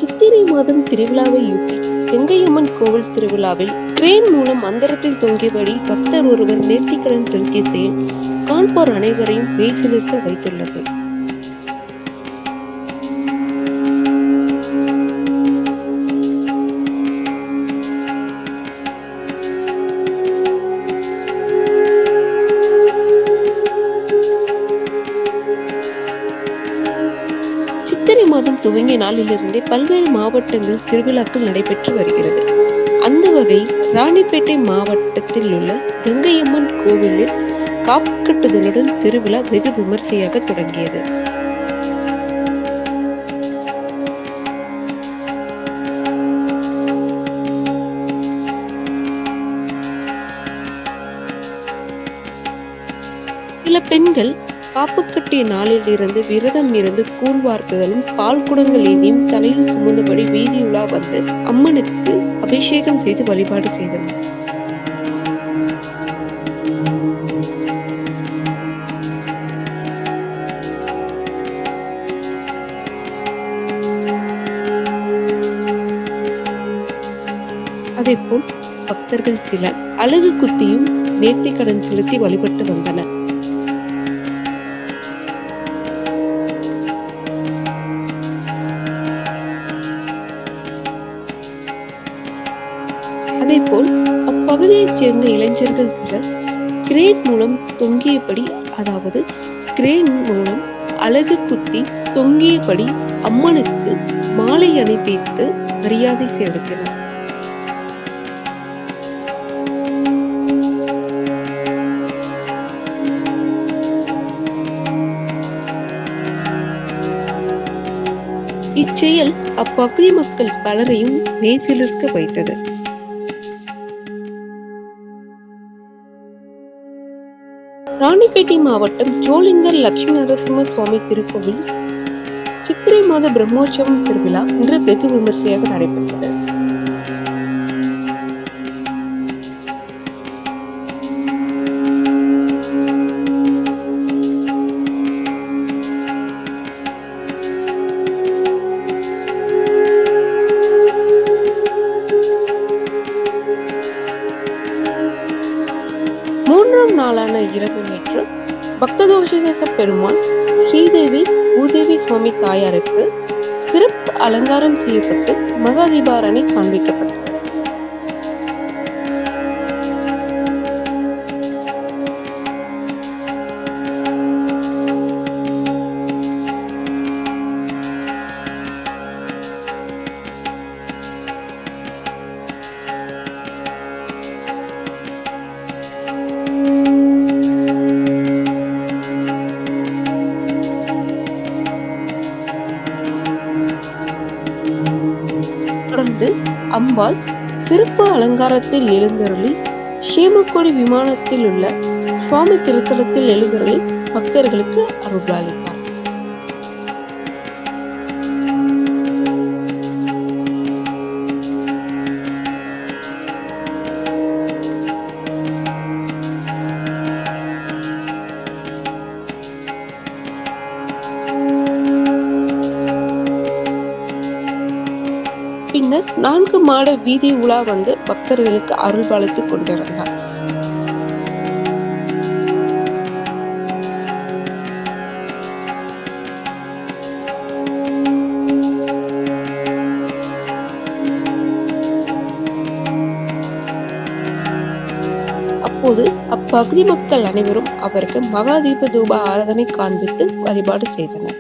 சித்திரை மாதம் திருவிழாவையொட்டி கங்கையம்மன் கோவில் திருவிழாவில் கிரேன் மூலம் மந்திரத்தில் தொங்கியபடி பக்தர் ஒருவர் நேர்த்திக்கடன் செலுத்திய செயல் காண்போர் அனைவரையும் மெய்சிலிர்க்க வைத்துள்ளது. சித்திரை மாதம் துவங்கிய நாளிலிருந்தே பல்வேறு மாவட்டங்களில் திருவிழாக்கள் நடைபெற்று வருகிறது. அந்த வகை ராணிப்பேட்டை மாவட்டத்தில் உள்ள கங்கையம்மன் கோவிலில் காப்பு கட்டுதலுடன் திருவிழா வெகு விமர்சையாக தொடங்கியது. சில பெண்கள் காப்பு கட்டிய நாளில் இருந்து விரதம் இருந்து கூழ் வார்த்துதலும் பால் குடங்கள் ஏந்தியும் தலையில் சுமந்தபடி வீதியுலா வந்து அம்மனுக்கு அபிஷேகம் செய்து வழிபாடு செய்தனர். அதேபோல் பக்தர்கள் சிலர் அழகு குத்தியும் நேர்த்திக்கடன் செலுத்தி வழிபட்டு வந்தனர். அதேபோல் அப்பகுதியைச் சேர்ந்த இளைஞர்கள் சிலர் கிரேன் மூலம் தொங்கியபடி, அதாவது கிரேன் மூலம் அழகு குத்தி தொங்கியபடி அம்மனுக்கு மாலை அணிவித்து மரியாதை செலுத்தினர். இச்செயல் அப்பகுதி மக்கள் பலரையும் மெய்சிலிர்க்க வைத்தது. ராணிப்பேட்டை மாவட்டம் ஜோலிங்கர் லட்சுமி நரசிம்ம சுவாமி திருக்கோவில் சித்திரை மாத பிரம்மோற்சவம் திருவிழா இன்று வெகு விமர்சையாக நடைபெற்றது. மூன்றாம் நாளான இரவு நேற்று பக்ததோஷேச பெருமாள் ஸ்ரீதேவி பூதேவி சுவாமி தாயாருக்கு சிறப்பு அலங்காரம் செய்யப்பட்டு மகாதீபாரணை காண்பிக்கப்பட்டது. தொடர்ந்து அம்பாள் சிறப்பு அலங்காரத்தில் எழுந்தருளி சேமக்கொடி விமானத்தில் உள்ள சுவாமி திருத்தலத்தில் எழுந்தருளி பக்தர்களுக்கு அருள்பாலித்தார். பின்னர் 4 மாட வீதி உலா வந்து பக்தர்களுக்கு அருள்பாலித்துக் கொண்டிருந்தார். அப்போது அப்பகுதி மக்கள் அனைவரும் அவருக்கு மகாதீப தூப ஆராதனை காண்பித்து வழிபாடு செய்தனர்.